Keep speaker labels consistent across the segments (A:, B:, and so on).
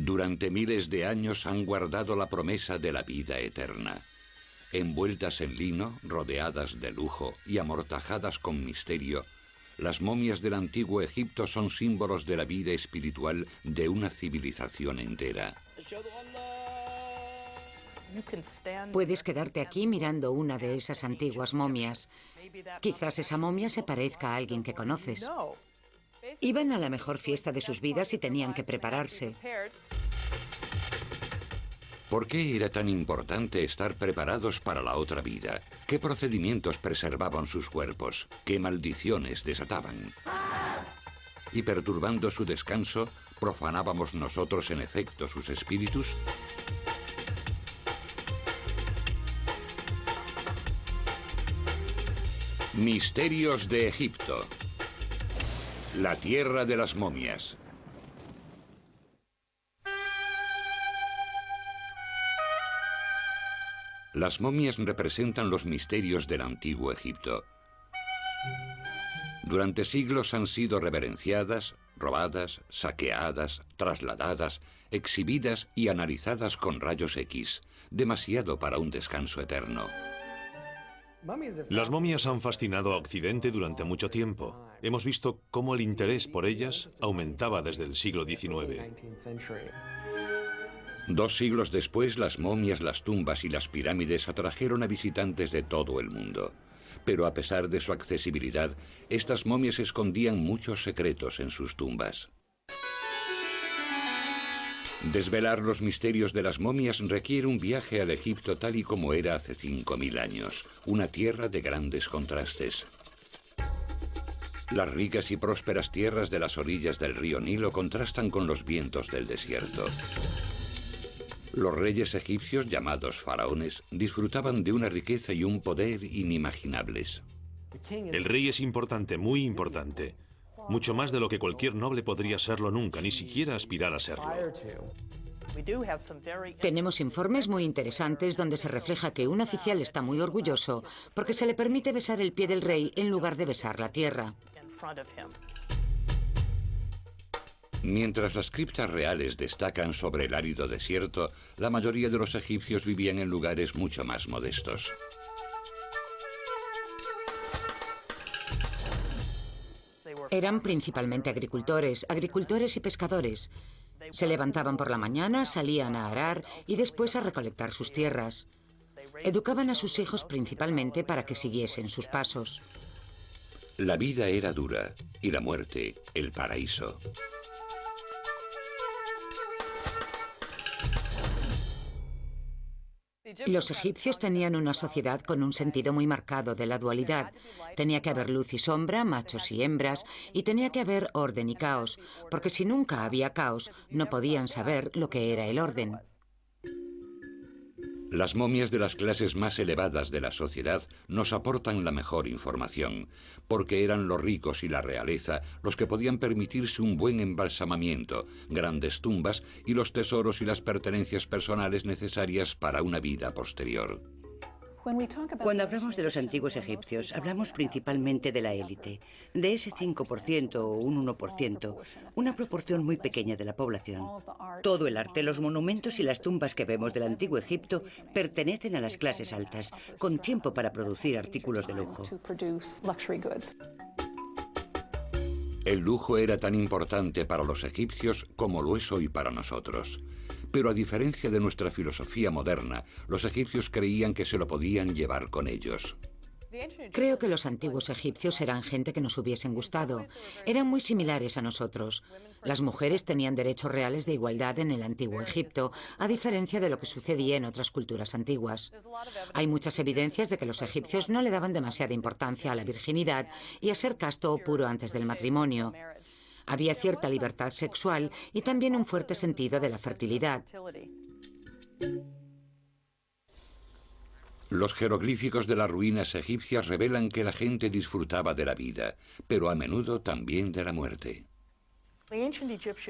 A: Durante miles de años han guardado la promesa de la vida eterna. Envueltas en lino, rodeadas de lujo y amortajadas con misterio, las momias del antiguo Egipto son símbolos de la vida espiritual de una civilización entera.
B: Puedes quedarte aquí mirando una de esas antiguas momias. Quizás esa momia se parezca a alguien que conoces. Iban a la mejor fiesta de sus vidas y tenían que prepararse.
A: ¿Por qué era tan importante estar preparados para la otra vida? ¿Qué procedimientos preservaban sus cuerpos? ¿Qué maldiciones desataban? Y perturbando su descanso, ¿profanábamos nosotros en efecto sus espíritus? Misterios de Egipto. La tierra de las momias. Las momias representan los misterios del antiguo Egipto. Durante siglos han sido reverenciadas, robadas, saqueadas, trasladadas, exhibidas y analizadas con rayos X, demasiado para un descanso eterno.
C: Las momias han fascinado a Occidente durante mucho tiempo. Hemos visto cómo el interés por ellas aumentaba desde el siglo XIX.
A: 2 siglos después, las momias, las tumbas y las pirámides atrajeron a visitantes de todo el mundo. Pero a pesar de su accesibilidad, estas momias escondían muchos secretos en sus tumbas. Desvelar los misterios de las momias requiere un viaje al Egipto tal y como era hace 5000 años, una tierra de grandes contrastes. Las ricas y prósperas tierras de las orillas del río Nilo contrastan con los vientos del desierto. Los reyes egipcios, llamados faraones, disfrutaban de una riqueza y un poder inimaginables.
C: El rey es importante, muy importante. Mucho más de lo que cualquier noble podría serlo nunca, ni siquiera aspirar a serlo.
B: Tenemos informes muy interesantes donde se refleja que un oficial está muy orgulloso porque se le permite besar el pie del rey en lugar de besar la tierra.
A: Mientras las criptas reales destacan sobre el árido desierto, la mayoría de los egipcios vivían en lugares mucho más modestos.
B: Eran principalmente agricultores y pescadores. Se levantaban por la mañana, salían a arar y después a recolectar sus tierras. Educaban a sus hijos principalmente para que siguiesen sus pasos.
A: La vida era dura y la muerte, el paraíso.
B: Los egipcios tenían una sociedad con un sentido muy marcado de la dualidad. Tenía que haber luz y sombra, machos y hembras, y tenía que haber orden y caos, porque si nunca había caos, no podían saber lo que era el orden.
A: Las momias de las clases más elevadas de la sociedad nos aportan la mejor información, porque eran los ricos y la realeza los que podían permitirse un buen embalsamamiento, grandes tumbas y los tesoros y las pertenencias personales necesarias para una vida posterior.
D: Cuando hablamos de los antiguos egipcios, hablamos principalmente de la élite, de ese 5% o un 1%, una proporción muy pequeña de la población. Todo el arte, los monumentos y las tumbas que vemos del antiguo Egipto pertenecen a las clases altas, con tiempo para producir artículos de lujo.
A: El lujo era tan importante para los egipcios como lo es hoy para nosotros. Pero a diferencia de nuestra filosofía moderna, los egipcios creían que se lo podían llevar con ellos.
B: Creo que los antiguos egipcios eran gente que nos hubiesen gustado. Eran muy similares a nosotros. Las mujeres tenían derechos reales de igualdad en el antiguo Egipto, a diferencia de lo que sucedía en otras culturas antiguas. Hay muchas evidencias de que los egipcios no le daban demasiada importancia a la virginidad y a ser casto o puro antes del matrimonio. Había cierta libertad sexual y también un fuerte sentido de la fertilidad.
A: Los jeroglíficos de las ruinas egipcias revelan que la gente disfrutaba de la vida, pero a menudo también de la muerte.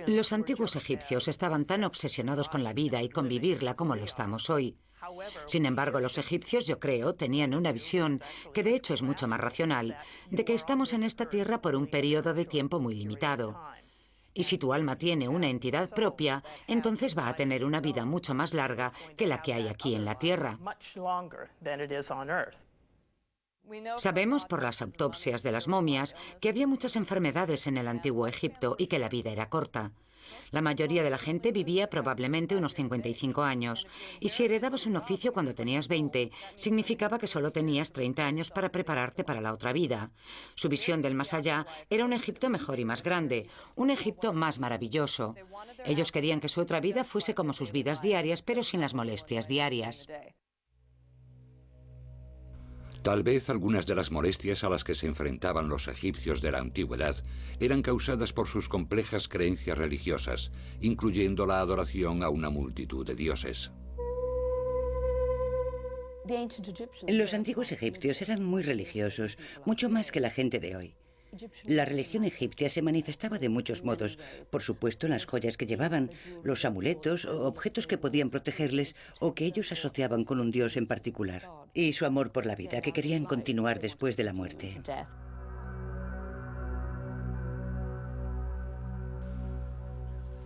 B: Los antiguos egipcios estaban tan obsesionados con la vida y con vivirla como lo estamos hoy. Sin embargo, los egipcios, yo creo, tenían una visión, que de hecho es mucho más racional, de que estamos en esta tierra por un periodo de tiempo muy limitado. Y si tu alma tiene una entidad propia, entonces va a tener una vida mucho más larga que la que hay aquí en la Tierra. Sabemos por las autopsias de las momias que había muchas enfermedades en el antiguo Egipto y que la vida era corta. La mayoría de la gente vivía probablemente unos 55 años, y si heredabas un oficio cuando tenías 20, significaba que solo tenías 30 años para prepararte para la otra vida. Su visión del más allá era un Egipto mejor y más grande, un Egipto más maravilloso. Ellos querían que su otra vida fuese como sus vidas diarias, pero sin las molestias diarias.
A: Tal vez algunas de las molestias a las que se enfrentaban los egipcios de la antigüedad eran causadas por sus complejas creencias religiosas, incluyendo la adoración a una multitud de dioses.
D: Los antiguos egipcios eran muy religiosos, mucho más que la gente de hoy. La religión egipcia se manifestaba de muchos modos, por supuesto en las joyas que llevaban, los amuletos o objetos que podían protegerles o que ellos asociaban con un dios en particular, y su amor por la vida, que querían continuar después de la muerte.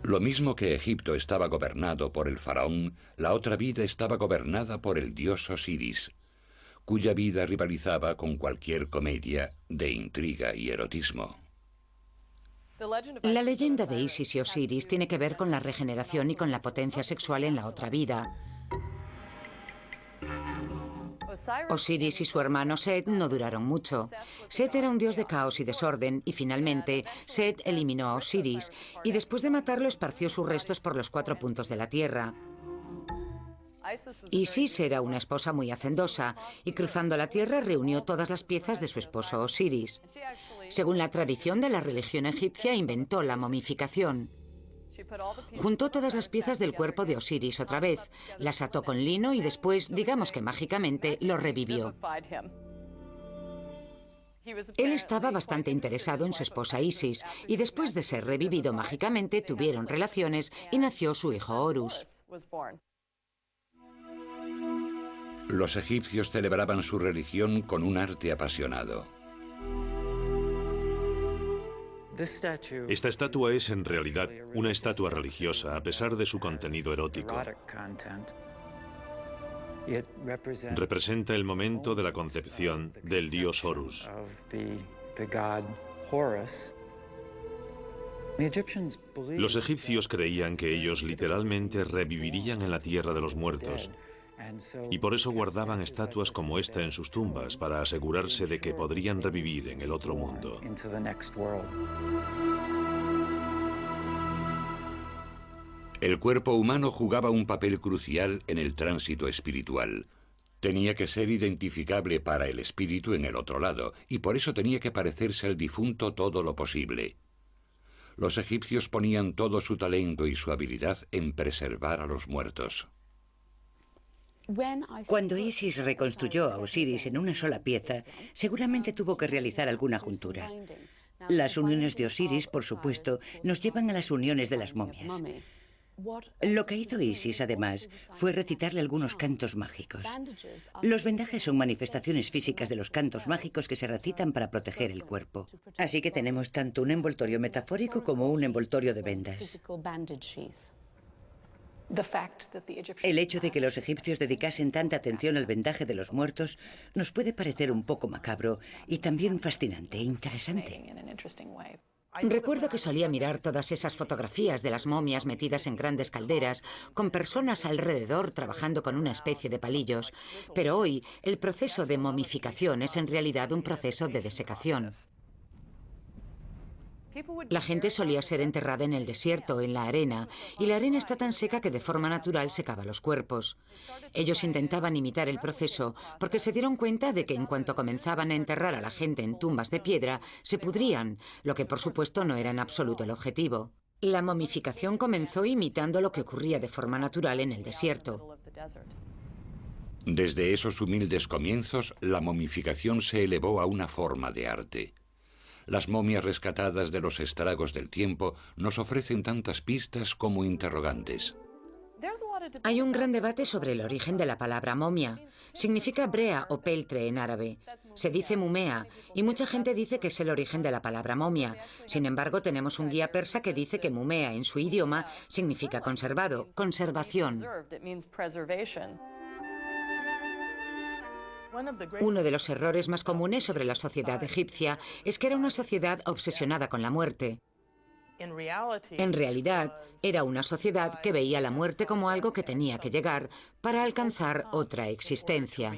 A: Lo mismo que Egipto estaba gobernado por el faraón, la otra vida estaba gobernada por el dios Osiris, cuya vida rivalizaba con cualquier comedia de intriga y erotismo.
B: La leyenda de Isis y Osiris tiene que ver con la regeneración y con la potencia sexual en la otra vida. Osiris y su hermano Set no duraron mucho. Set era un dios de caos y desorden, y finalmente Set eliminó a Osiris, y después de matarlo esparció sus restos por los 4 puntos de la tierra. Isis era una esposa muy hacendosa, y cruzando la tierra reunió todas las piezas de su esposo Osiris. Según la tradición de la religión egipcia, inventó la momificación. Juntó todas las piezas del cuerpo de Osiris otra vez, las ató con lino y después, digamos que mágicamente, lo revivió. Él estaba bastante interesado en su esposa Isis, y después de ser revivido mágicamente, tuvieron relaciones y nació su hijo Horus.
A: Los egipcios celebraban su religión con un arte apasionado.
C: Esta estatua es en realidad una estatua religiosa, a pesar de su contenido erótico. Representa el momento de la concepción del dios Horus. Los egipcios creían que ellos literalmente revivirían en la tierra de los muertos, y por eso guardaban estatuas como esta en sus tumbas, para asegurarse de que podrían revivir en el otro mundo.
A: El cuerpo humano jugaba un papel crucial en el tránsito espiritual. Tenía que ser identificable para el espíritu en el otro lado, y por eso tenía que parecerse al difunto todo lo posible. Los egipcios ponían todo su talento y su habilidad en preservar a los muertos.
D: Cuando Isis reconstruyó a Osiris en una sola pieza, seguramente tuvo que realizar alguna juntura. Las uniones de Osiris, por supuesto, nos llevan a las uniones de las momias. Lo que hizo Isis, además, fue recitarle algunos cantos mágicos. Los vendajes son manifestaciones físicas de los cantos mágicos que se recitan para proteger el cuerpo. Así que tenemos tanto un envoltorio metafórico como un envoltorio de vendas. El hecho de que los egipcios dedicasen tanta atención al vendaje de los muertos nos puede parecer un poco macabro y también fascinante e interesante.
B: Recuerdo que solía mirar todas esas fotografías de las momias metidas en grandes calderas, con personas alrededor trabajando con una especie de palillos, pero hoy el proceso de momificación es en realidad un proceso de desecación. La gente solía ser enterrada en el desierto, en la arena, y la arena está tan seca que de forma natural secaba los cuerpos. Ellos intentaban imitar el proceso porque se dieron cuenta de que en cuanto comenzaban a enterrar a la gente en tumbas de piedra, se pudrían, lo que por supuesto no era en absoluto el objetivo. La momificación comenzó imitando lo que ocurría de forma natural en el desierto.
A: Desde esos humildes comienzos, la momificación se elevó a una forma de arte. Las momias rescatadas de los estragos del tiempo nos ofrecen tantas pistas como interrogantes.
B: Hay un gran debate sobre el origen de la palabra momia. Significa brea o peltre en árabe. Se dice mumea y mucha gente dice que es el origen de la palabra momia. Sin embargo, tenemos un guía persa que dice que mumea en su idioma significa conservado, conservación. Uno de los errores más comunes sobre la sociedad egipcia es que era una sociedad obsesionada con la muerte. En realidad, era una sociedad que veía la muerte como algo que tenía que llegar para alcanzar otra existencia.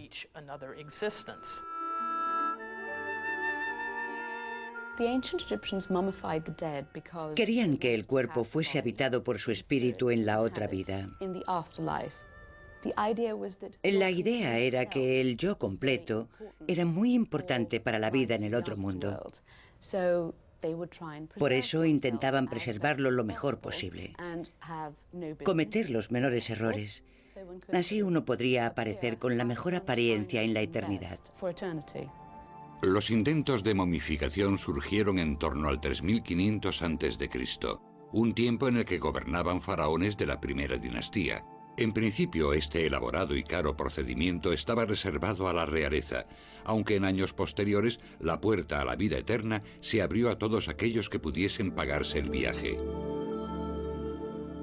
D: Querían que el cuerpo fuese habitado por su espíritu en la otra vida. La idea era que el yo completo era muy importante para la vida en el otro mundo. Por eso intentaban preservarlo lo mejor posible, cometer los menores errores. Así uno podría aparecer con la mejor apariencia en la eternidad.
A: Los intentos de momificación surgieron en torno al 3500 a.C., un tiempo en el que gobernaban faraones de la primera dinastía. En principio, este elaborado y caro procedimiento estaba reservado a la realeza, aunque en años posteriores la puerta a la vida eterna se abrió a todos aquellos que pudiesen pagarse el viaje.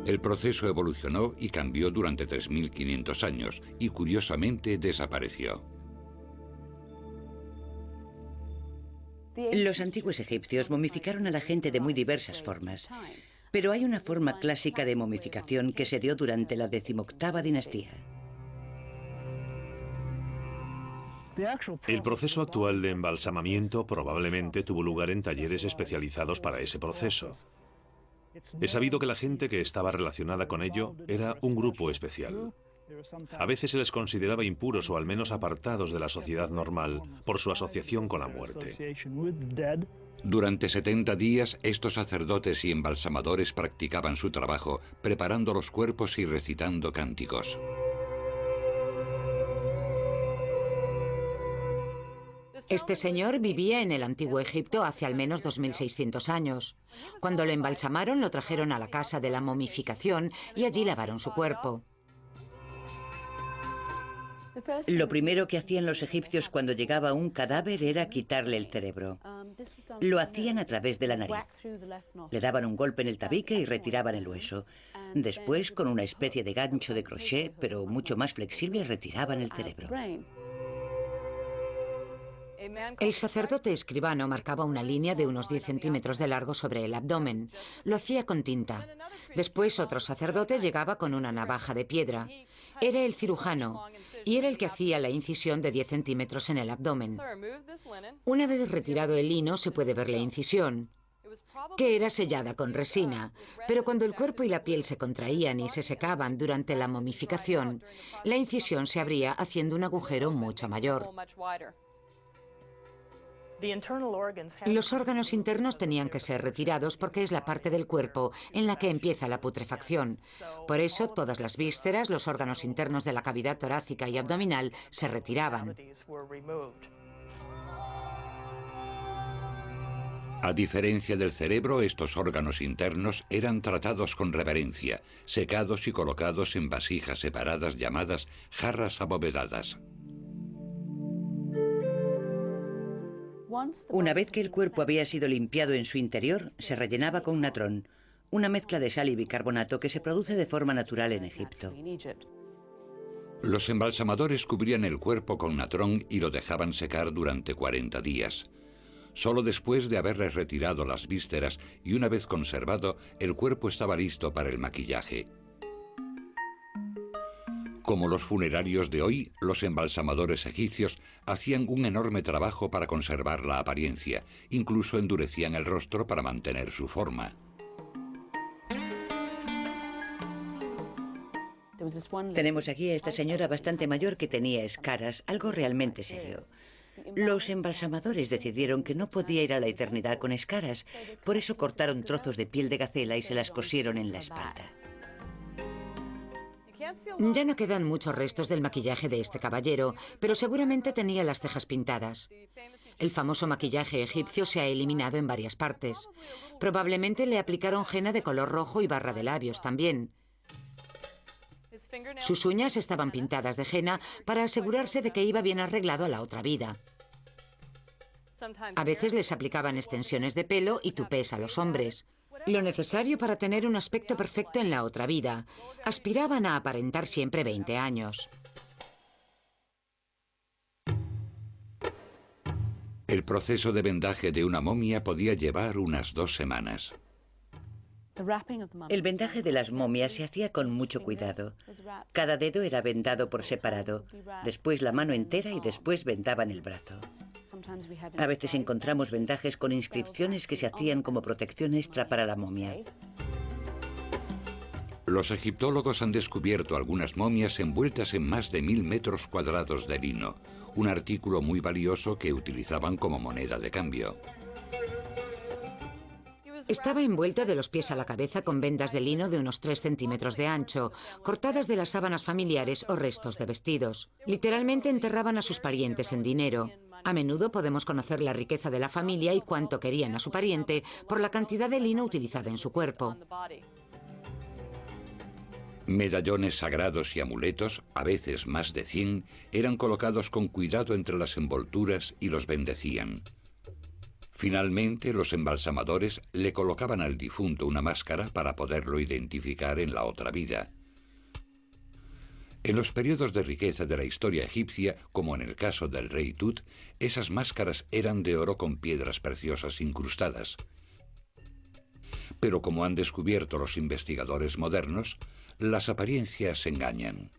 A: El proceso evolucionó y cambió durante 3500 años y curiosamente desapareció.
D: Los antiguos egipcios momificaron a la gente de muy diversas formas. Pero hay una forma clásica de momificación que se dio durante la 18ª dinastía.
C: El proceso actual de embalsamamiento probablemente tuvo lugar en talleres especializados para ese proceso. Es sabido que la gente que estaba relacionada con ello era un grupo especial. A veces se les consideraba impuros o al menos apartados de la sociedad normal por su asociación con la muerte.
A: Durante 70 días, estos sacerdotes y embalsamadores practicaban su trabajo, preparando los cuerpos y recitando cánticos.
B: Este señor vivía en el antiguo Egipto hace al menos 2600 años. Cuando lo embalsamaron, lo trajeron a la casa de la momificación y allí lavaron su cuerpo.
D: Lo primero que hacían los egipcios cuando llegaba un cadáver era quitarle el cerebro. Lo hacían a través de la nariz. Le daban un golpe en el tabique y retiraban el hueso. Después, con una especie de gancho de crochet, pero mucho más flexible, retiraban el cerebro.
B: El sacerdote escribano marcaba una línea de unos 10 centímetros de largo sobre el abdomen. Lo hacía con tinta. Después otro sacerdote llegaba con una navaja de piedra. Era el cirujano y era el que hacía la incisión de 10 centímetros en el abdomen. Una vez retirado el lino se puede ver la incisión, que era sellada con resina, pero cuando el cuerpo y la piel se contraían y se secaban durante la momificación, la incisión se abría haciendo un agujero mucho mayor. Los órganos internos tenían que ser retirados porque es la parte del cuerpo en la que empieza la putrefacción. Por eso, todas las vísceras, los órganos internos de la cavidad torácica y abdominal se retiraban.
A: A diferencia del cerebro, estos órganos internos eran tratados con reverencia, secados y colocados en vasijas separadas llamadas jarras abovedadas.
D: Una vez que el cuerpo había sido limpiado en su interior, se rellenaba con natrón, una mezcla de sal y bicarbonato que se produce de forma natural en Egipto.
A: Los embalsamadores cubrían el cuerpo con natrón y lo dejaban secar durante 40 días. Solo después de haberles retirado las vísceras y una vez conservado, el cuerpo estaba listo para el maquillaje. Como los funerarios de hoy, los embalsamadores egipcios hacían un enorme trabajo para conservar la apariencia, incluso endurecían el rostro para mantener su forma.
D: Tenemos aquí a esta señora bastante mayor que tenía escaras, algo realmente serio. Los embalsamadores decidieron que no podía ir a la eternidad con escaras, por eso cortaron trozos de piel de gacela y se las cosieron en la espalda.
B: Ya no quedan muchos restos del maquillaje de este caballero, pero seguramente tenía las cejas pintadas. El famoso maquillaje egipcio se ha eliminado en varias partes. Probablemente le aplicaron henna de color rojo y barra de labios también. Sus uñas estaban pintadas de henna para asegurarse de que iba bien arreglado a la otra vida. A veces les aplicaban extensiones de pelo y tupés a los hombres. Lo necesario para tener un aspecto perfecto en la otra vida. Aspiraban a aparentar siempre 20 años.
A: El proceso de vendaje de una momia podía llevar unas 2 semanas.
D: El vendaje de las momias se hacía con mucho cuidado. Cada dedo era vendado por separado, después la mano entera y después vendaban el brazo. A veces encontramos vendajes con inscripciones que se hacían como protección extra para la momia.
A: Los egiptólogos han descubierto algunas momias envueltas en más de 1000 metros cuadrados de lino, un artículo muy valioso que utilizaban como moneda de cambio.
B: Estaba envuelto de los pies a la cabeza con vendas de lino de unos 3 centímetros de ancho, cortadas de las sábanas familiares o restos de vestidos. Literalmente enterraban a sus parientes en dinero. A menudo podemos conocer la riqueza de la familia y cuánto querían a su pariente por la cantidad de lino utilizada en su cuerpo.
A: Medallones sagrados y amuletos, a veces más de 100, eran colocados con cuidado entre las envolturas y los bendecían. Finalmente, los embalsamadores le colocaban al difunto una máscara para poderlo identificar en la otra vida. En los periodos de riqueza de la historia egipcia, como en el caso del rey Tut, esas máscaras eran de oro con piedras preciosas incrustadas. Pero como han descubierto los investigadores modernos, las apariencias engañan.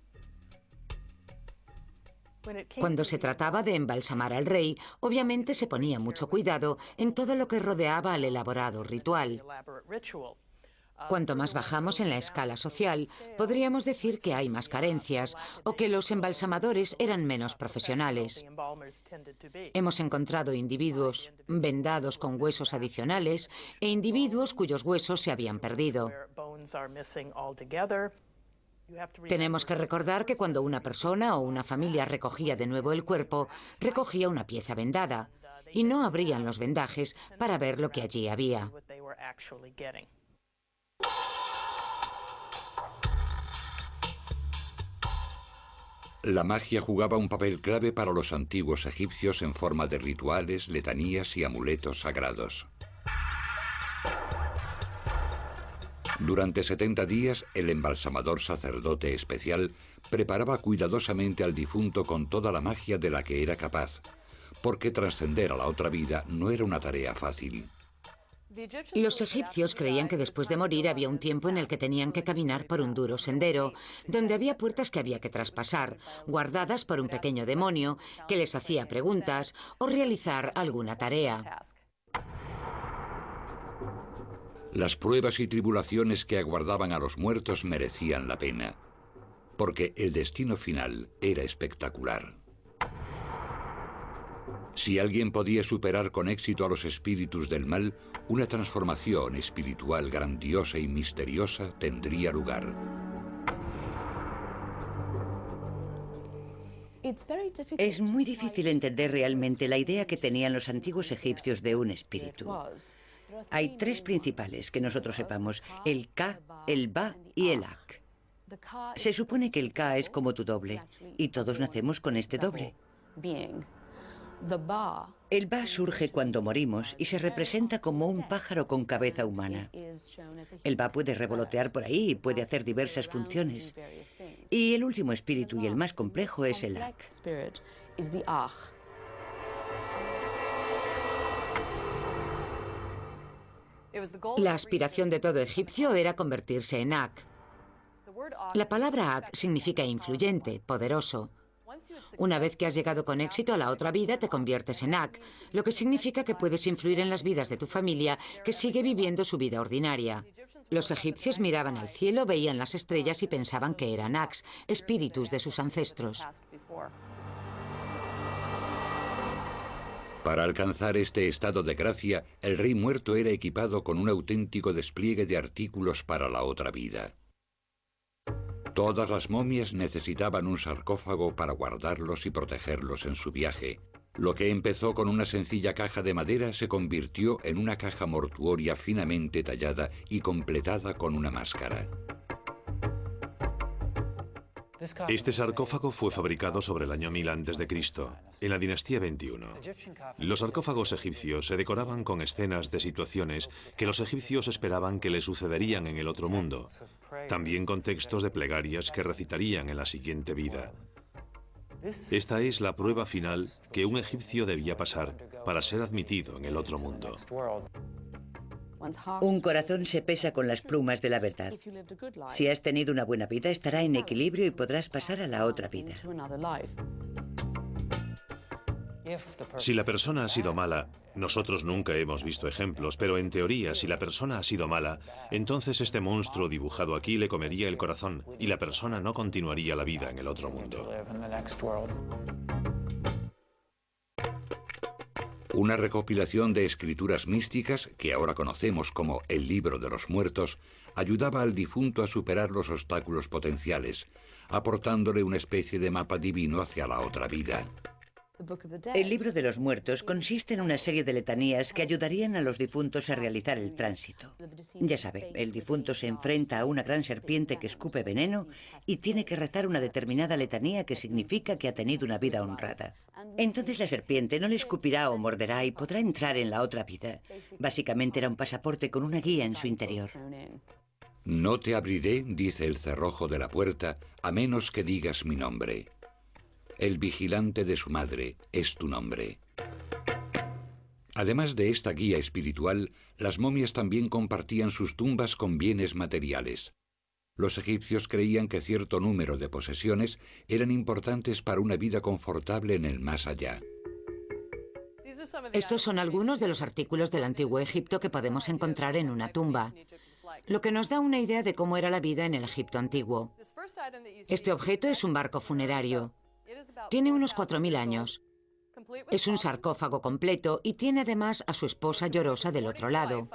B: Cuando se trataba de embalsamar al rey, obviamente se ponía mucho cuidado en todo lo que rodeaba al elaborado ritual. Cuanto más bajamos en la escala social, podríamos decir que hay más carencias o que los embalsamadores eran menos profesionales. Hemos encontrado individuos vendados con huesos adicionales e individuos cuyos huesos se habían perdido. Tenemos que recordar que cuando una persona o una familia recogía de nuevo el cuerpo, recogía una pieza vendada y no abrían los vendajes para ver lo que allí había.
A: La magia jugaba un papel clave para los antiguos egipcios en forma de rituales, letanías y amuletos sagrados. Durante 70 días, el embalsamador sacerdote especial preparaba cuidadosamente al difunto con toda la magia de la que era capaz, porque trascender a la otra vida no era una tarea fácil.
B: Los egipcios creían que después de morir había un tiempo en el que tenían que caminar por un duro sendero, donde había puertas que había que traspasar, guardadas por un pequeño demonio que les hacía preguntas o realizar alguna tarea.
A: Las pruebas y tribulaciones que aguardaban a los muertos merecían la pena, porque el destino final era espectacular. Si alguien podía superar con éxito a los espíritus del mal, una transformación espiritual grandiosa y misteriosa tendría lugar.
D: Es muy difícil entender realmente la idea que tenían los antiguos egipcios de un espíritu. Hay 3 principales que nosotros sepamos: el Ka, el Ba y el Ak. Se supone que el Ka es como tu doble, y todos nacemos con este doble. El Ba surge cuando morimos y se representa como un pájaro con cabeza humana. El Ba puede revolotear por ahí y puede hacer diversas funciones. Y el último espíritu y el más complejo es el Ak.
B: La aspiración de todo egipcio era convertirse en Ak. La palabra Ak significa influyente, poderoso. Una vez que has llegado con éxito a la otra vida, te conviertes en Ak, lo que significa que puedes influir en las vidas de tu familia que sigue viviendo su vida ordinaria. Los egipcios miraban al cielo, veían las estrellas y pensaban que eran Aks, espíritus de sus ancestros.
A: Para alcanzar este estado de gracia, el rey muerto era equipado con un auténtico despliegue de artículos para la otra vida. Todas las momias necesitaban un sarcófago para guardarlos y protegerlos en su viaje. Lo que empezó con una sencilla caja de madera se convirtió en una caja mortuoria finamente tallada y completada con una máscara.
C: Este sarcófago fue fabricado sobre el año 1000 a.C., en la dinastía 21. Los sarcófagos egipcios se decoraban con escenas de situaciones que los egipcios esperaban que le sucederían en el otro mundo, también con textos de plegarias que recitarían en la siguiente vida. Esta es la prueba final que un egipcio debía pasar para ser admitido en el otro mundo.
D: Un corazón se pesa con las plumas de la verdad. Si has tenido una buena vida, estará en equilibrio y podrás pasar a la otra vida.
C: Si la persona ha sido mala, nosotros nunca hemos visto ejemplos, pero en teoría, si la persona ha sido mala, entonces este monstruo dibujado aquí le comería el corazón y la persona no continuaría la vida en el otro mundo.
A: Una recopilación de escrituras místicas, que ahora conocemos como el Libro de los Muertos, ayudaba al difunto a superar los obstáculos potenciales, aportándole una especie de mapa divino hacia la otra vida.
D: El Libro de los Muertos consiste en una serie de letanías que ayudarían a los difuntos a realizar el tránsito. Ya sabe, el difunto se enfrenta a una gran serpiente que escupe veneno y tiene que rezar una determinada letanía que significa que ha tenido una vida honrada. Entonces la serpiente no le escupirá o morderá y podrá entrar en la otra vida. Básicamente era un pasaporte con una guía en su interior.
A: No te abriré, dice el cerrojo de la puerta, a menos que digas mi nombre. El vigilante de su madre es tu nombre. Además de esta guía espiritual, las momias también compartían sus tumbas con bienes materiales. Los egipcios creían que cierto número de posesiones eran importantes para una vida confortable en el más allá.
B: Estos son algunos de los artículos del antiguo Egipto que podemos encontrar en una tumba, lo que nos da una idea de cómo era la vida en el Egipto antiguo. Este objeto es un barco funerario. Tiene unos 4000 años. Es un sarcófago completo y tiene además a su esposa llorosa del otro lado.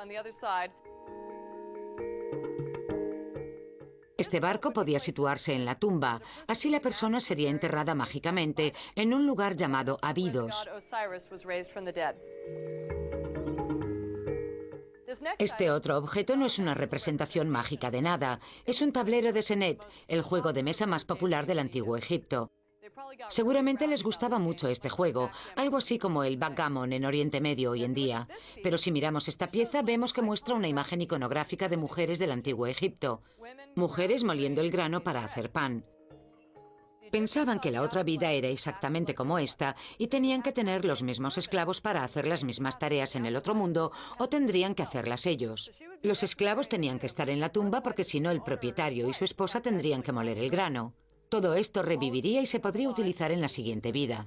B: Este barco podía situarse en la tumba, así la persona sería enterrada mágicamente en un lugar llamado Abidos. Este otro objeto no es una representación mágica de nada, es un tablero de Senet, el juego de mesa más popular del antiguo Egipto. Seguramente les gustaba mucho este juego, algo así como el backgammon en Oriente Medio hoy en día. Pero si miramos esta pieza, vemos que muestra una imagen iconográfica de mujeres del antiguo Egipto. Mujeres moliendo el grano para hacer pan. Pensaban que la otra vida era exactamente como esta y tenían que tener los mismos esclavos para hacer las mismas tareas en el otro mundo o tendrían que hacerlas ellos. Los esclavos tenían que estar en la tumba porque si no el propietario y su esposa tendrían que moler el grano. Todo esto reviviría y se podría utilizar en la siguiente vida.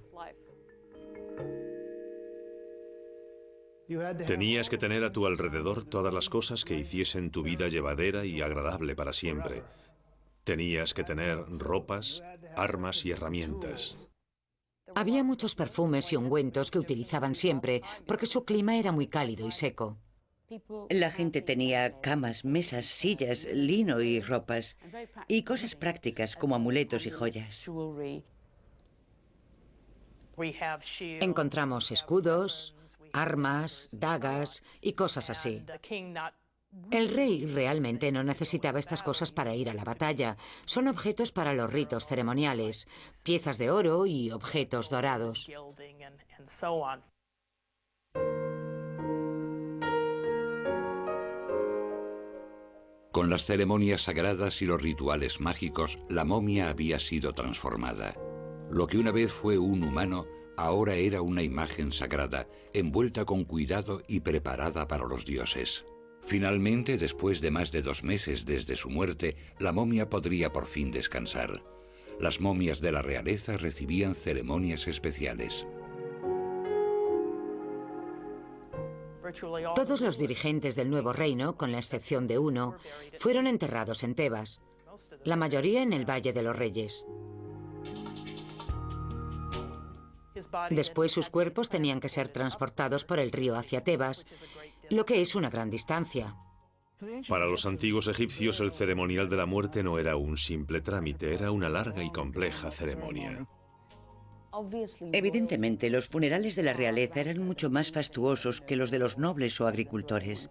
C: Tenías que tener a tu alrededor todas las cosas que hiciesen tu vida llevadera y agradable para siempre. Tenías que tener ropas, armas y herramientas.
B: Había muchos perfumes y ungüentos que utilizaban siempre porque su clima era muy cálido y seco.
D: La gente tenía camas, mesas, sillas, lino y ropas, y cosas prácticas como amuletos y joyas.
B: Encontramos escudos, armas, dagas y cosas así. El rey realmente no necesitaba estas cosas para ir a la batalla. Son objetos para los ritos ceremoniales, piezas de oro y objetos dorados.
A: Con las ceremonias sagradas y los rituales mágicos, la momia había sido transformada. Lo que una vez fue un humano, ahora era una imagen sagrada, envuelta con cuidado y preparada para los dioses. Finalmente, después de más de 2 meses desde su muerte, la momia podría por fin descansar. Las momias de la realeza recibían ceremonias especiales.
B: Todos los dirigentes del nuevo reino, con la excepción de uno, fueron enterrados en Tebas, la mayoría en el Valle de los Reyes. Después sus cuerpos tenían que ser transportados por el río hacia Tebas, lo que es una gran distancia.
C: Para los antiguos egipcios el ceremonial de la muerte no era un simple trámite, era una larga y compleja ceremonia.
D: Evidentemente, los funerales de la realeza eran mucho más fastuosos que los de los nobles o agricultores.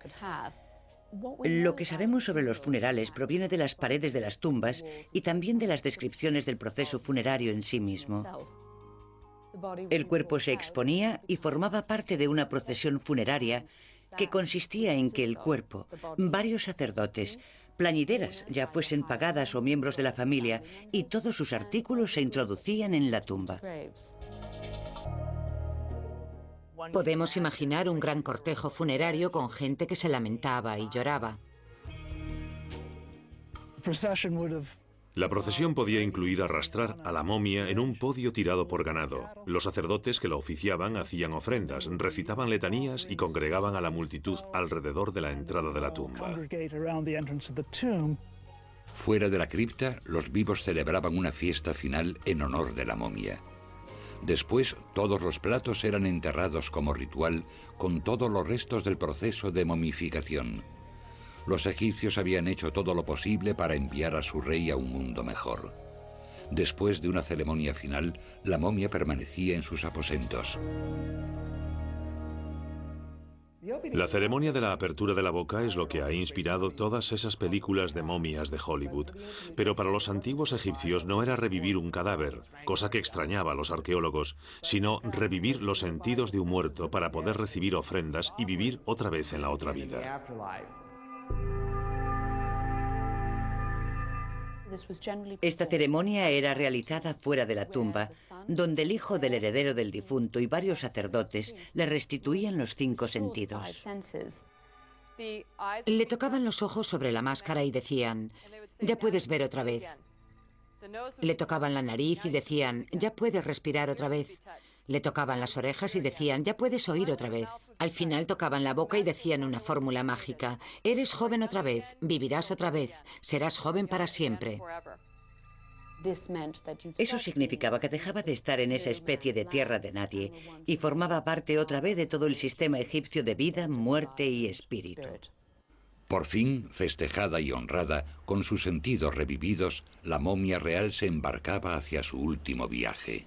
D: Lo que sabemos sobre los funerales proviene de las paredes de las tumbas y también de las descripciones del proceso funerario en sí mismo. El cuerpo se exponía y formaba parte de una procesión funeraria que consistía en que el cuerpo, varios sacerdotes, plañideras, ya fuesen pagadas o miembros de la familia, y todos sus artículos se introducían en la tumba.
B: Podemos imaginar un gran cortejo funerario con gente que se lamentaba y lloraba.
C: La procesión podía incluir arrastrar a la momia en un podio tirado por ganado. Los sacerdotes que la oficiaban hacían ofrendas, recitaban letanías y congregaban a la multitud alrededor de la entrada de la tumba.
A: Fuera de la cripta, los vivos celebraban una fiesta final en honor de la momia. Después, todos los platos eran enterrados como ritual con todos los restos del proceso de momificación. Los egipcios habían hecho todo lo posible para enviar a su rey a un mundo mejor. Después de una ceremonia final, la momia permanecía en sus aposentos.
C: La ceremonia de la apertura de la boca es lo que ha inspirado todas esas películas de momias de Hollywood. Pero para los antiguos egipcios no era revivir un cadáver, cosa que extrañaba a los arqueólogos, sino revivir los sentidos de un muerto para poder recibir ofrendas y vivir otra vez en la otra vida.
D: Esta ceremonia era realizada fuera de la tumba, donde el hijo del heredero del difunto y varios sacerdotes le restituían los 5 sentidos.
B: Le tocaban los ojos sobre la máscara y decían, ya puedes ver otra vez. Le tocaban la nariz y decían, ya puedes respirar otra vez. Le tocaban las orejas y decían, ya puedes oír otra vez. Al final tocaban la boca y decían una fórmula mágica. Eres joven otra vez, vivirás otra vez, serás joven para siempre.
D: Eso significaba que dejaba de estar en esa especie de tierra de nadie y formaba parte otra vez de todo el sistema egipcio de vida, muerte y espíritu.
A: Por fin, festejada y honrada, con sus sentidos revividos, la momia real se embarcaba hacia su último viaje.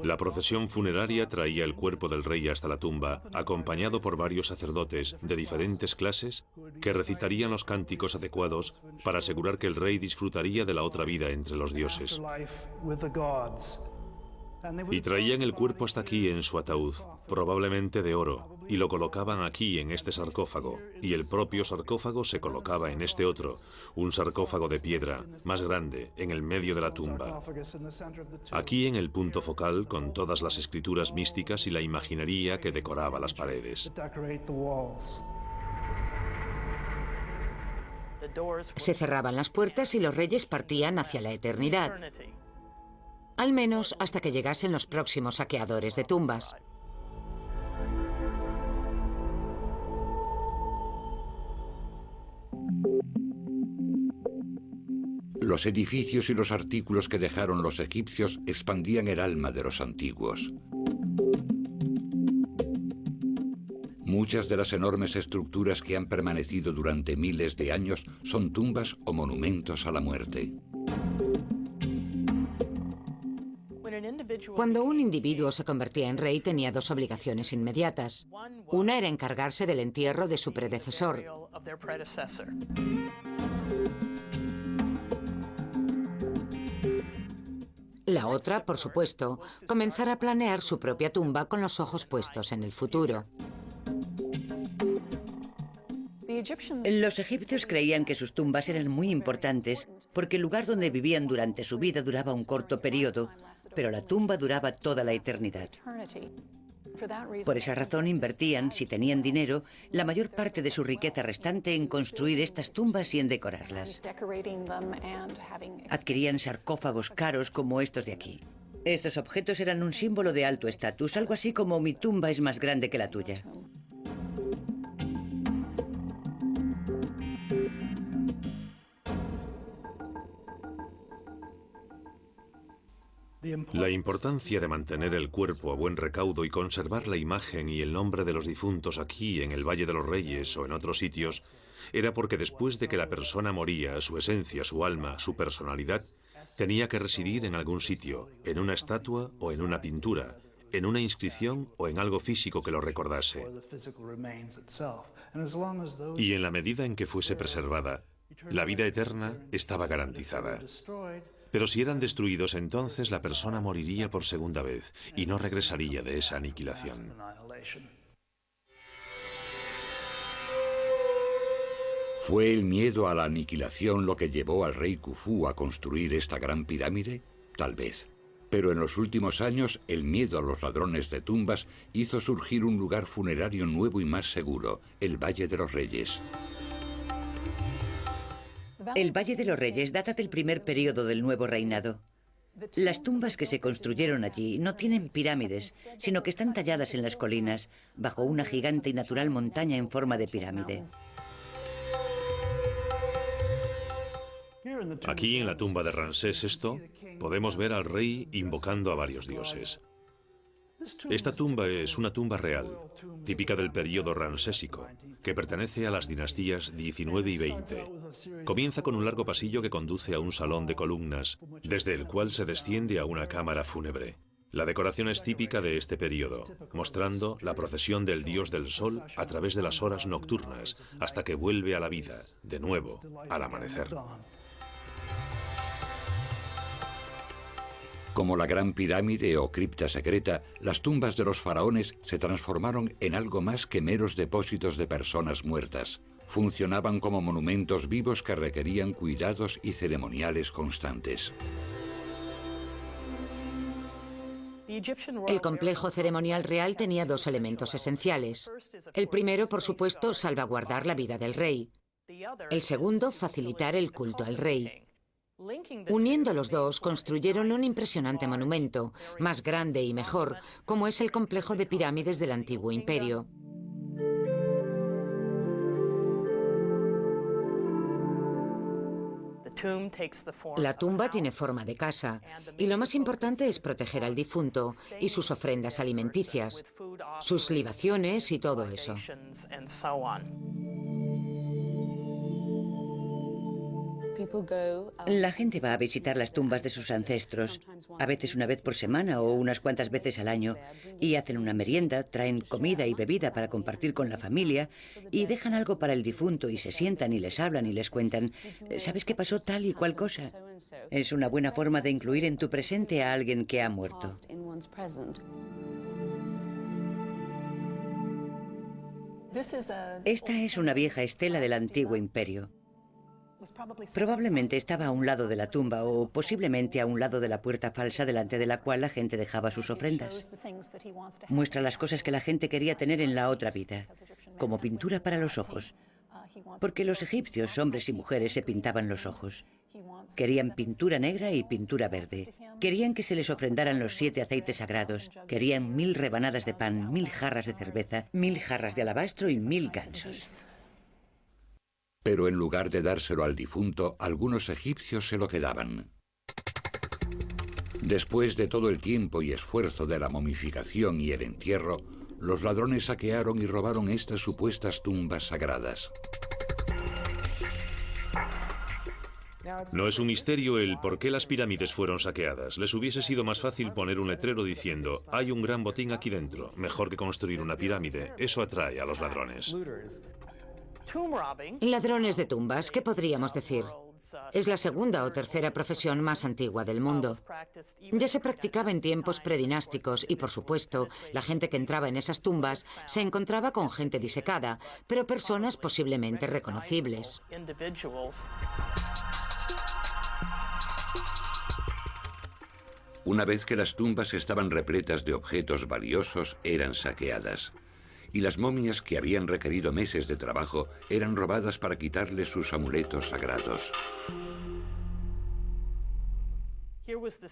C: La procesión funeraria traía el cuerpo del rey hasta la tumba, acompañado por varios sacerdotes de diferentes clases que recitarían los cánticos adecuados para asegurar que el rey disfrutaría de la otra vida entre los dioses. Y traían el cuerpo hasta aquí en su ataúd, probablemente de oro, y lo colocaban aquí en este sarcófago, y el propio sarcófago se colocaba en este otro, un sarcófago de piedra, más grande, en el medio de la tumba. Aquí en el punto focal, con todas las escrituras místicas y la imaginería que decoraba las paredes.
B: Se cerraban las puertas y los reyes partían hacia la eternidad. Al menos hasta que llegasen los próximos saqueadores de tumbas.
A: Los edificios y los artículos que dejaron los egipcios expandían el alma de los antiguos. Muchas de las enormes estructuras que han permanecido durante miles de años son tumbas o monumentos a la muerte.
B: Cuando un individuo se convertía en rey tenía 2 obligaciones inmediatas. Una era encargarse del entierro de su predecesor. La otra, por supuesto, comenzar a planear su propia tumba con los ojos puestos en el futuro.
D: Los egipcios creían que sus tumbas eran muy importantes porque el lugar donde vivían durante su vida duraba un corto periodo, pero la tumba duraba toda la eternidad. Por esa razón invertían, si tenían dinero, la mayor parte de su riqueza restante en construir estas tumbas y en decorarlas. Adquirían sarcófagos caros como estos de aquí. Estos objetos eran un símbolo de alto estatus, algo así como mi tumba es más grande que la tuya.
C: La importancia de mantener el cuerpo a buen recaudo y conservar la imagen y el nombre de los difuntos aquí, en el Valle de los Reyes o en otros sitios, era porque después de que la persona moría, su esencia, su alma, su personalidad, Tenía que residir en algún sitio, en una estatua o en una pintura, en una inscripción o en algo físico que lo recordase. Y en la medida en que fuese preservada, la vida eterna estaba garantizada. Pero si eran destruidos, entonces la persona moriría por segunda vez y no regresaría de esa aniquilación.
A: ¿Fue el miedo a la aniquilación lo que llevó al rey Khufu a construir esta gran pirámide? Tal vez. Pero en los últimos años, el miedo a los ladrones de tumbas hizo surgir un lugar funerario nuevo y más seguro, el Valle de los Reyes.
D: El Valle de los Reyes data del primer período del nuevo reinado. Las tumbas que se construyeron allí no tienen pirámides, sino que están talladas en las colinas, bajo una gigante y natural montaña en forma de pirámide.
C: Aquí, en la tumba de Ramsés VI, podemos ver al rey invocando a varios dioses. Esta tumba es una tumba real, típica del período ramsésico, que pertenece a las dinastías XIX y XX. Comienza con un largo pasillo que conduce a un salón de columnas, desde el cual se desciende a una cámara fúnebre. La decoración es típica de este período, mostrando la procesión del dios del sol a través de las horas nocturnas, hasta que vuelve a la vida, de nuevo, al amanecer.
A: Como la Gran Pirámide o cripta secreta, las tumbas de los faraones se transformaron en algo más que meros depósitos de personas muertas. Funcionaban como monumentos vivos que requerían cuidados y ceremoniales constantes.
B: El complejo ceremonial real tenía dos elementos esenciales. El primero, por supuesto, salvaguardar la vida del rey. El segundo, facilitar el culto al rey. Uniendo los dos, construyeron un impresionante monumento, más grande y mejor, como es el complejo de pirámides del antiguo imperio. La tumba tiene forma de casa, y lo más importante es proteger al difunto y sus ofrendas alimenticias, sus libaciones y todo eso.
D: La gente va a visitar las tumbas de sus ancestros, a veces una vez por semana o unas cuantas veces al año, y hacen una merienda, traen comida y bebida para compartir con la familia, y dejan algo para el difunto y se sientan y les hablan y les cuentan, ¿sabes qué pasó tal y cual cosa? Es una buena forma de incluir en tu presente a alguien que ha muerto. Esta es una vieja estela del antiguo imperio. Probablemente estaba a un lado de la tumba o posiblemente a un lado de la puerta falsa delante de la cual la gente dejaba sus ofrendas. Muestra las cosas que la gente quería tener en la otra vida, como pintura para los ojos, porque los egipcios, hombres y mujeres, se pintaban los ojos. Querían pintura negra y pintura verde. Querían que se les ofrendaran los 7 aceites sagrados. Querían 1000 rebanadas de pan, 1000 jarras de cerveza, 1000 jarras de alabastro y 1000 gansos.
A: Pero en lugar de dárselo al difunto, algunos egipcios se lo quedaban. Después de todo el tiempo y esfuerzo de la momificación y el entierro, los ladrones saquearon y robaron estas supuestas tumbas sagradas.
C: No es un misterio el por qué las pirámides fueron saqueadas. Les hubiese sido más fácil poner un letrero diciendo, hay un gran botín aquí dentro, mejor que construir una pirámide. Eso atrae a los ladrones.
B: Ladrones de tumbas, ¿qué podríamos decir? Es la segunda o tercera profesión más antigua del mundo. Ya se practicaba en tiempos predinásticos y, por supuesto, la gente que entraba en esas tumbas se encontraba con gente disecada, pero personas posiblemente reconocibles.
A: Una vez que las tumbas estaban repletas de objetos valiosos, eran saqueadas. Y las momias que habían requerido meses de trabajo eran robadas para quitarles sus amuletos sagrados.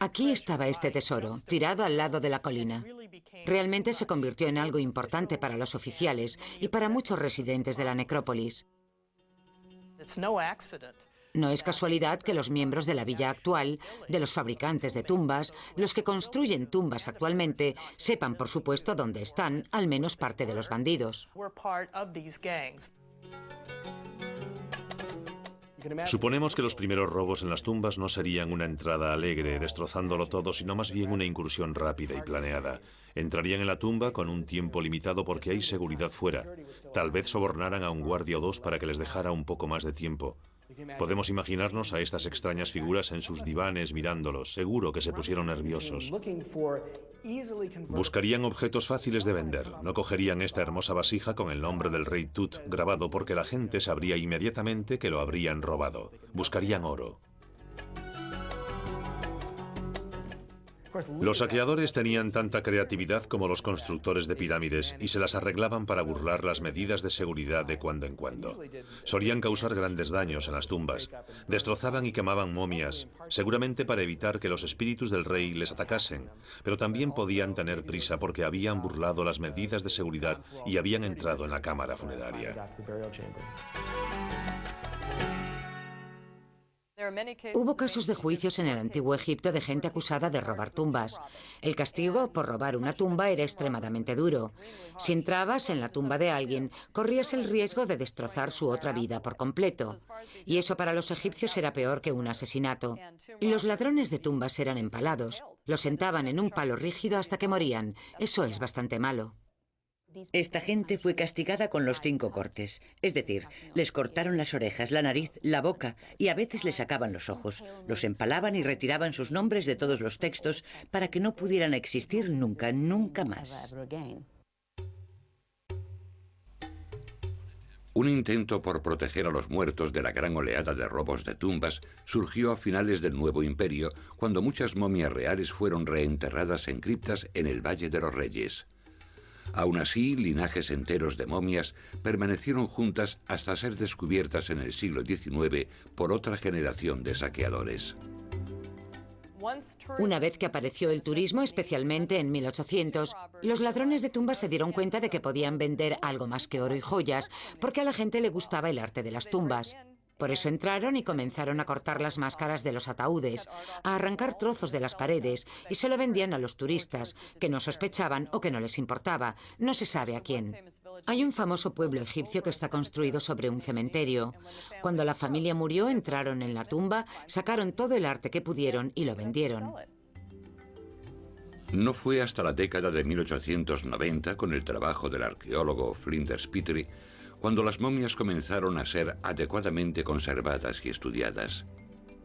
B: Aquí estaba este tesoro, tirado al lado de la colina. Realmente se convirtió en algo importante para los oficiales y para muchos residentes de la necrópolis. No es casualidad que los miembros de la villa actual, de los fabricantes de tumbas, los que construyen tumbas actualmente, sepan, por supuesto, dónde están, al menos parte de los bandidos.
C: Suponemos que los primeros robos en las tumbas no serían una entrada alegre, destrozándolo todo, sino más bien una incursión rápida y planeada. Entrarían en la tumba con un tiempo limitado porque hay seguridad fuera. Tal vez sobornaran a un guardia o dos para que les dejara un poco más de tiempo. Podemos imaginarnos a estas extrañas figuras en sus divanes mirándolos. Seguro que se pusieron nerviosos. Buscarían objetos fáciles de vender. No cogerían esta hermosa vasija con el nombre del rey Tut grabado porque la gente sabría inmediatamente que lo habrían robado. Buscarían oro. Los saqueadores tenían tanta creatividad como los constructores de pirámides y se las arreglaban para burlar las medidas de seguridad de cuando en cuando. Solían causar grandes daños en las tumbas. Destrozaban y quemaban momias, seguramente para evitar que los espíritus del rey les atacasen, pero también podían tener prisa porque habían burlado las medidas de seguridad y habían entrado en la cámara funeraria.
B: Hubo casos de juicios en el antiguo Egipto de gente acusada de robar tumbas. El castigo por robar una tumba era extremadamente duro. Si entrabas en la tumba de alguien, corrías el riesgo de destrozar su otra vida por completo. Y eso para los egipcios era peor que un asesinato. Los ladrones de tumbas eran empalados. Los sentaban en un palo rígido hasta que morían. Eso es bastante malo.
D: Esta gente fue castigada con los 5 cortes. Es decir, les cortaron las orejas, la nariz, la boca y a veces les sacaban los ojos. Los empalaban y retiraban sus nombres de todos los textos para que no pudieran existir nunca, nunca más.
A: Un intento por proteger a los muertos de la gran oleada de robos de tumbas surgió a finales del Nuevo Imperio, cuando muchas momias reales fueron reenterradas en criptas en el Valle de los Reyes. Aún así, linajes enteros de momias permanecieron juntas hasta ser descubiertas en el siglo XIX por otra generación de saqueadores.
B: Una vez que apareció el turismo, especialmente en 1800, los ladrones de tumbas se dieron cuenta de que podían vender algo más que oro y joyas, porque a la gente le gustaba el arte de las tumbas. Por eso entraron y comenzaron a cortar las máscaras de los ataúdes, a arrancar trozos de las paredes y se lo vendían a los turistas, que no sospechaban o que no les importaba. No se sabe a quién. Hay un famoso pueblo egipcio que está construido sobre un cementerio. Cuando la familia murió, entraron en la tumba, sacaron todo el arte que pudieron y lo vendieron.
A: No fue hasta la década de 1890, con el trabajo del arqueólogo Flinders Petrie, cuando las momias comenzaron a ser adecuadamente conservadas y estudiadas.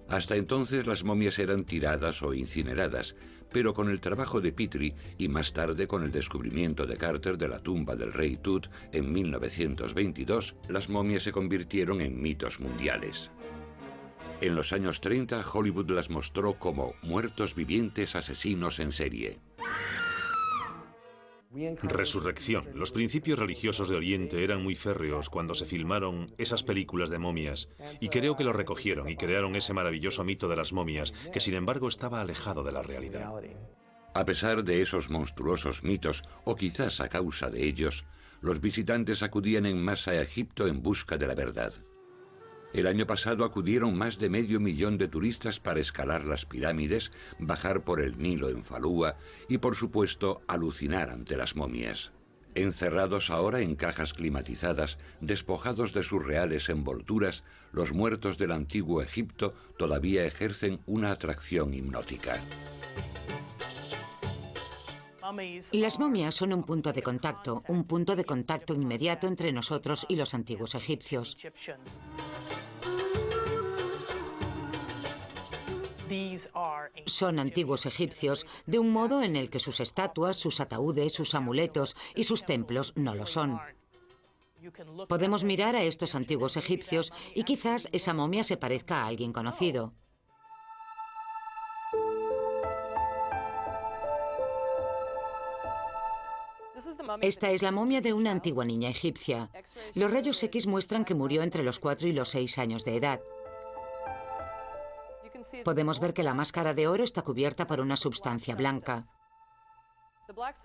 A: Hasta entonces las momias eran tiradas o incineradas, pero con el trabajo de Petrie y más tarde con el descubrimiento de Carter de la tumba del rey Tut en 1922, las momias se convirtieron en mitos mundiales. En los años 30, Hollywood las mostró como muertos vivientes asesinos en serie.
C: Resurrección. Los principios religiosos de Oriente eran muy férreos cuando se filmaron esas películas de momias, y creo que lo recogieron y crearon ese maravilloso mito de las momias, que sin embargo estaba alejado de la realidad.
A: A pesar de esos monstruosos mitos, o quizás a causa de ellos, los visitantes acudían en masa a Egipto en busca de la verdad. El año pasado acudieron más de 500.000 de turistas para escalar las pirámides, bajar por el Nilo en Falúa y, por supuesto, alucinar ante las momias. Encerrados ahora en cajas climatizadas, despojados de sus reales envolturas, los muertos del antiguo Egipto todavía ejercen una atracción hipnótica.
B: Las momias son un punto de contacto inmediato entre nosotros y los antiguos egipcios. Son antiguos egipcios de un modo en el que sus estatuas, sus ataúdes, sus amuletos y sus templos no lo son. Podemos mirar a estos antiguos egipcios y quizás esa momia se parezca a alguien conocido. Esta es la momia de una antigua niña egipcia. Los rayos X muestran que murió entre los 4 y los 6 años de edad. Podemos ver que la máscara de oro está cubierta por una sustancia blanca.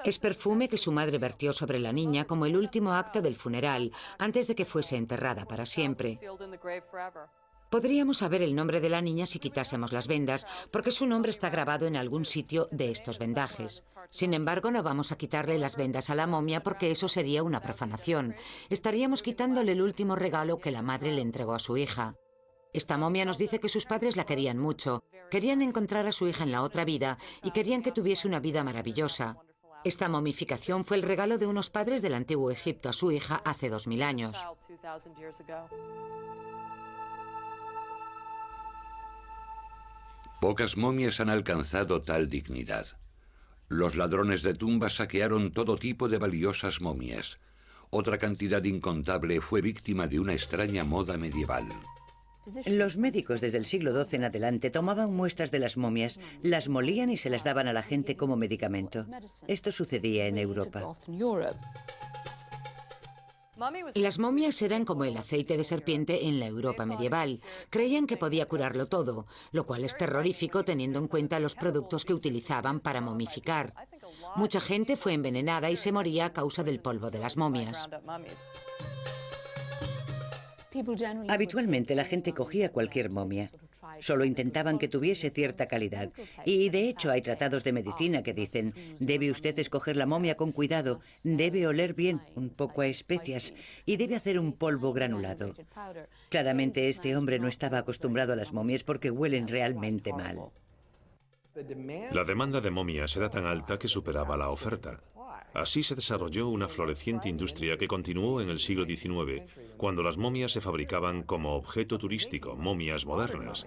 B: Es perfume que su madre vertió sobre la niña como el último acto del funeral, antes de que fuese enterrada para siempre. Podríamos saber el nombre de la niña si quitásemos las vendas, porque su nombre está grabado en algún sitio de estos vendajes. Sin embargo, no vamos a quitarle las vendas a la momia porque eso sería una profanación. Estaríamos quitándole el último regalo que la madre le entregó a su hija. Esta momia nos dice que sus padres la querían mucho, querían encontrar a su hija en la otra vida y querían que tuviese una vida maravillosa. Esta momificación fue el regalo de unos padres del antiguo Egipto a su hija hace 2000 años.
A: Pocas momias han alcanzado tal dignidad. Los ladrones de tumbas saquearon todo tipo de valiosas momias. Otra cantidad incontable fue víctima de una extraña moda medieval.
D: Los médicos desde el siglo XII en adelante tomaban muestras de las momias, las molían y se las daban a la gente como medicamento. Esto sucedía en Europa.
B: Las momias eran como el aceite de serpiente en la Europa medieval. Creían que podía curarlo todo, lo cual es terrorífico teniendo en cuenta los productos que utilizaban para momificar. Mucha gente fue envenenada y se moría a causa del polvo de las momias.
D: Habitualmente la gente cogía cualquier momia. Solo intentaban que tuviese cierta calidad. Y de hecho hay tratados de medicina que dicen: debe usted escoger la momia con cuidado, debe oler bien, un poco a especias, y debe hacer un polvo granulado. Claramente este hombre no estaba acostumbrado a las momias porque huelen realmente mal.
C: La demanda de momias era tan alta que superaba la oferta. Así se desarrolló una floreciente industria que continuó en el siglo XIX, cuando las momias se fabricaban como objeto turístico, momias modernas.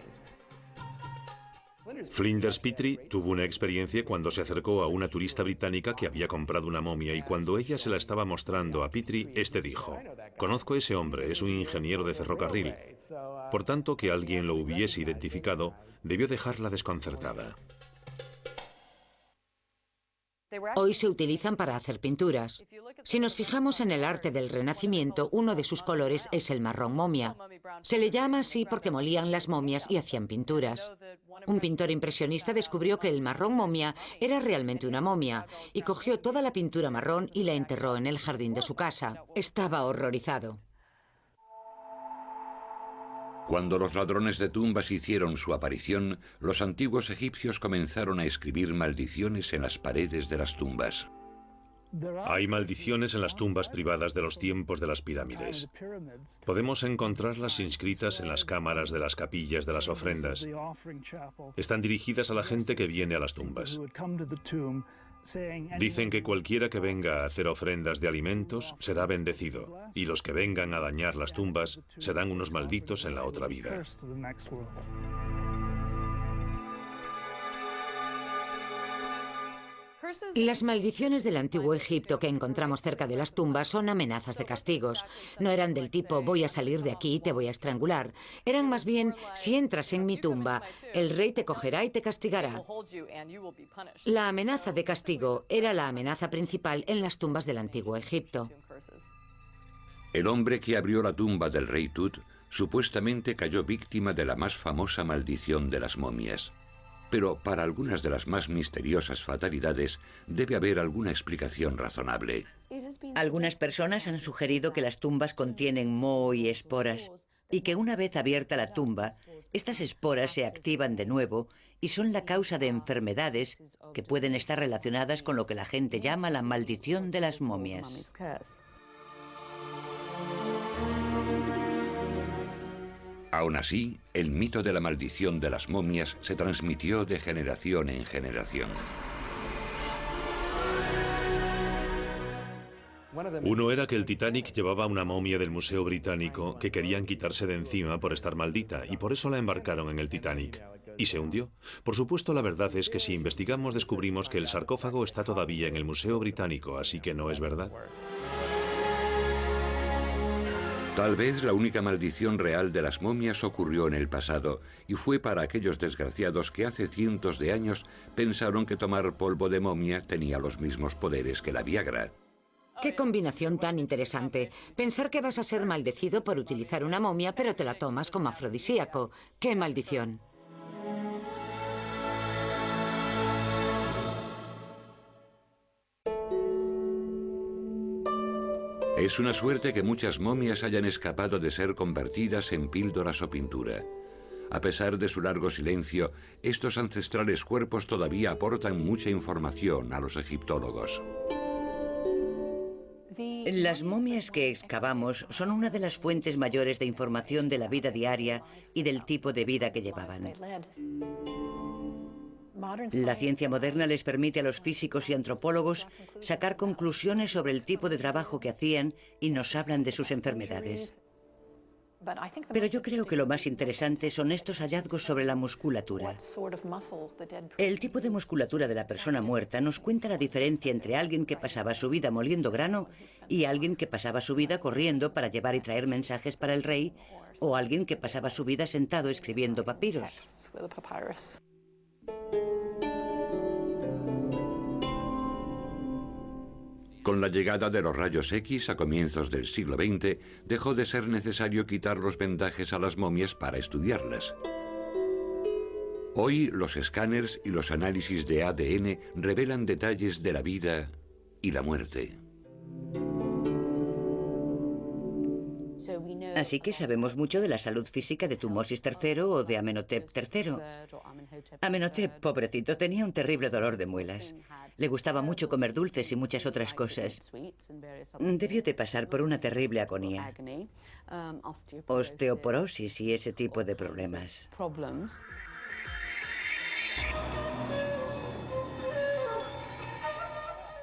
C: Flinders Petrie tuvo una experiencia cuando se acercó a una turista británica que había comprado una momia y cuando ella se la estaba mostrando a Petrie, este dijo: «Conozco a ese hombre, es un ingeniero de ferrocarril». Por tanto, que alguien lo hubiese identificado, debió dejarla desconcertada.
B: Hoy se utilizan para hacer pinturas. Si nos fijamos en el arte del Renacimiento, uno de sus colores es el marrón momia. Se le llama así porque molían las momias y hacían pinturas. Un pintor impresionista descubrió que el marrón momia era realmente una momia y cogió toda la pintura marrón y la enterró en el jardín de su casa. Estaba horrorizado.
A: Cuando los ladrones de tumbas hicieron su aparición, los antiguos egipcios comenzaron a escribir maldiciones en las paredes de las tumbas.
C: Hay maldiciones en las tumbas privadas de los tiempos de las pirámides. Podemos encontrarlas inscritas en las cámaras de las capillas de las ofrendas. Están dirigidas a la gente que viene a las tumbas. Dicen que cualquiera que venga a hacer ofrendas de alimentos será bendecido, y los que vengan a dañar las tumbas serán unos malditos en la otra vida.
B: Las maldiciones del antiguo Egipto que encontramos cerca de las tumbas son amenazas de castigos. No eran del tipo «voy a salir de aquí y te voy a estrangular». Eran más bien «si entras en mi tumba, el rey te cogerá y te castigará». La amenaza de castigo era la amenaza principal en las tumbas del antiguo Egipto.
A: El hombre que abrió la tumba del rey Tut supuestamente cayó víctima de la más famosa maldición de las momias. Pero para algunas de las más misteriosas fatalidades debe haber alguna explicación razonable.
D: Algunas personas han sugerido que las tumbas contienen moho y esporas y que una vez abierta la tumba, estas esporas se activan de nuevo y son la causa de enfermedades que pueden estar relacionadas con lo que la gente llama la maldición de las momias.
A: Aún así, el mito de la maldición de las momias se transmitió de generación en generación.
C: Uno era que el Titanic llevaba una momia del Museo Británico que querían quitarse de encima por estar maldita y por eso la embarcaron en el Titanic. Y se hundió. Por supuesto, la verdad es que si investigamos descubrimos que el sarcófago está todavía en el Museo Británico, así que no es verdad.
A: Tal vez la única maldición real de las momias ocurrió en el pasado y fue para aquellos desgraciados que hace cientos de años pensaron que tomar polvo de momia tenía los mismos poderes que la Viagra.
B: ¡Qué combinación tan interesante! Pensar que vas a ser maldecido por utilizar una momia, pero te la tomas como afrodisíaco. ¡Qué maldición!
A: Es una suerte que muchas momias hayan escapado de ser convertidas en píldoras o pintura. A pesar de su largo silencio, estos ancestrales cuerpos todavía aportan mucha información a los egiptólogos.
D: Las momias que excavamos son una de las fuentes mayores de información de la vida diaria y del tipo de vida que llevaban. La ciencia moderna les permite a los físicos y antropólogos sacar conclusiones sobre el tipo de trabajo que hacían y nos hablan de sus enfermedades. Pero yo creo que lo más interesante son estos hallazgos sobre la musculatura. El tipo de musculatura de la persona muerta nos cuenta la diferencia entre alguien que pasaba su vida moliendo grano y alguien que pasaba su vida corriendo para llevar y traer mensajes para el rey, o alguien que pasaba su vida sentado escribiendo papiros.
A: Con la llegada de los rayos X a comienzos del siglo XX, dejó de ser necesario quitar los vendajes a las momias para estudiarlas. Hoy los escáneres y los análisis de ADN revelan detalles de la vida y la muerte.
D: Así que sabemos mucho de la salud física de Tumosis III o de Amenhotep III. Amenhotep, pobrecito, tenía un terrible dolor de muelas. Le gustaba mucho comer dulces y muchas otras cosas. Debió de pasar por una terrible agonía. Osteoporosis y ese tipo de problemas.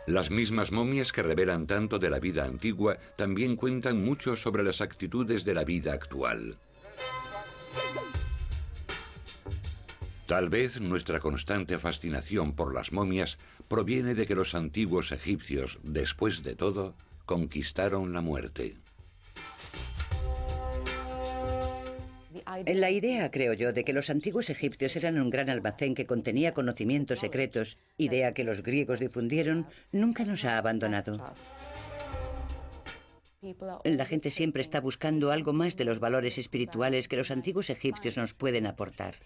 A: Las mismas momias que revelan tanto de la vida antigua también cuentan mucho sobre las actitudes de la vida actual. Tal vez nuestra constante fascinación por las momias proviene de que los antiguos egipcios, después de todo, conquistaron la muerte.
D: La idea, creo yo, de que los antiguos egipcios eran un gran almacén que contenía conocimientos secretos, idea que los griegos difundieron, nunca nos ha abandonado. La gente siempre está buscando algo más de los valores espirituales que los antiguos egipcios nos pueden aportar.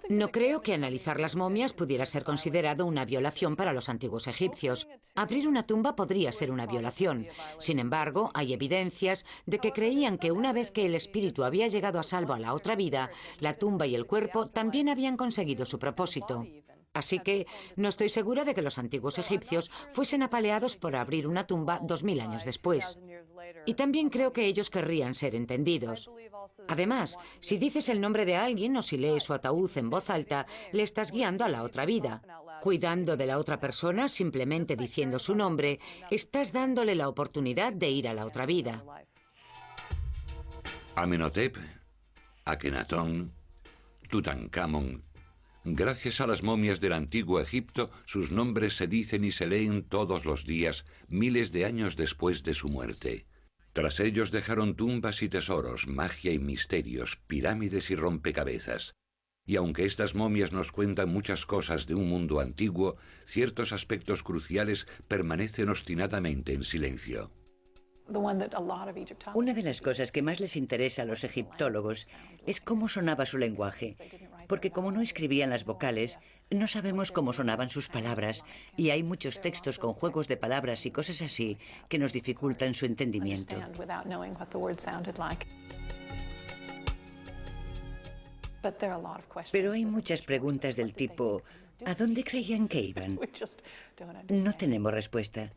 B: No creo que analizar las momias pudiera ser considerado una violación para los antiguos egipcios. Abrir una tumba podría ser una violación. Sin embargo, hay evidencias de que creían que una vez que el espíritu había llegado a salvo a la otra vida, la tumba y el cuerpo también habían conseguido su propósito. Así que no estoy segura de que los antiguos egipcios fuesen apaleados por abrir una tumba 2000 años después. Y también creo que ellos querrían ser entendidos. Además, si dices el nombre de alguien o si lees su ataúd en voz alta, le estás guiando a la otra vida. Cuidando de la otra persona, simplemente diciendo su nombre, estás dándole la oportunidad de ir a la otra vida.
A: Amenhotep, Akenatón, Tutankamón. Gracias a las momias del antiguo Egipto, sus nombres se dicen y se leen todos los días, miles de años después de su muerte. Tras ellos dejaron tumbas y tesoros, magia y misterios, pirámides y rompecabezas. Y aunque estas momias nos cuentan muchas cosas de un mundo antiguo, ciertos aspectos cruciales permanecen obstinadamente en silencio.
D: Una de las cosas que más les interesa a los egiptólogos es cómo sonaba su lenguaje, porque como no escribían las vocales, no sabemos cómo sonaban sus palabras, y hay muchos textos con juegos de palabras y cosas así que nos dificultan su entendimiento. Pero hay muchas preguntas del tipo, ¿a dónde creían que iban? No tenemos respuesta.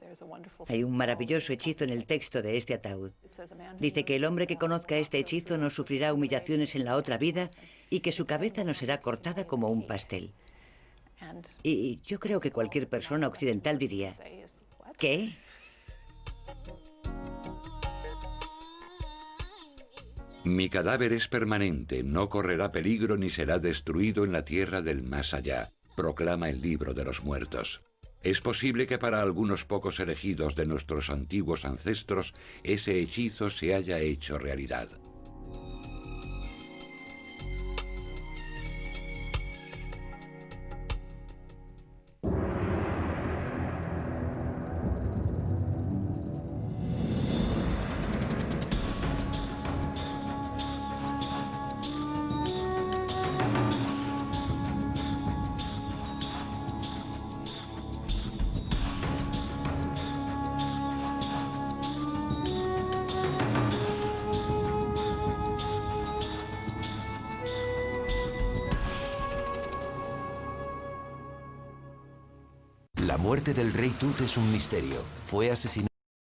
D: Hay un maravilloso hechizo en el texto de este ataúd. Dice que el hombre que conozca este hechizo no sufrirá humillaciones en la otra vida y que su cabeza no será cortada como un pastel. Y yo creo que cualquier persona occidental diría, ¿qué?
A: Mi cadáver es permanente, no correrá peligro ni será destruido en la tierra del más allá, proclama el libro de los muertos. Es posible que para algunos pocos elegidos de nuestros antiguos ancestros ese hechizo se haya hecho realidad.
E: La muerte del rey Tut es un misterio. Fue asesinado.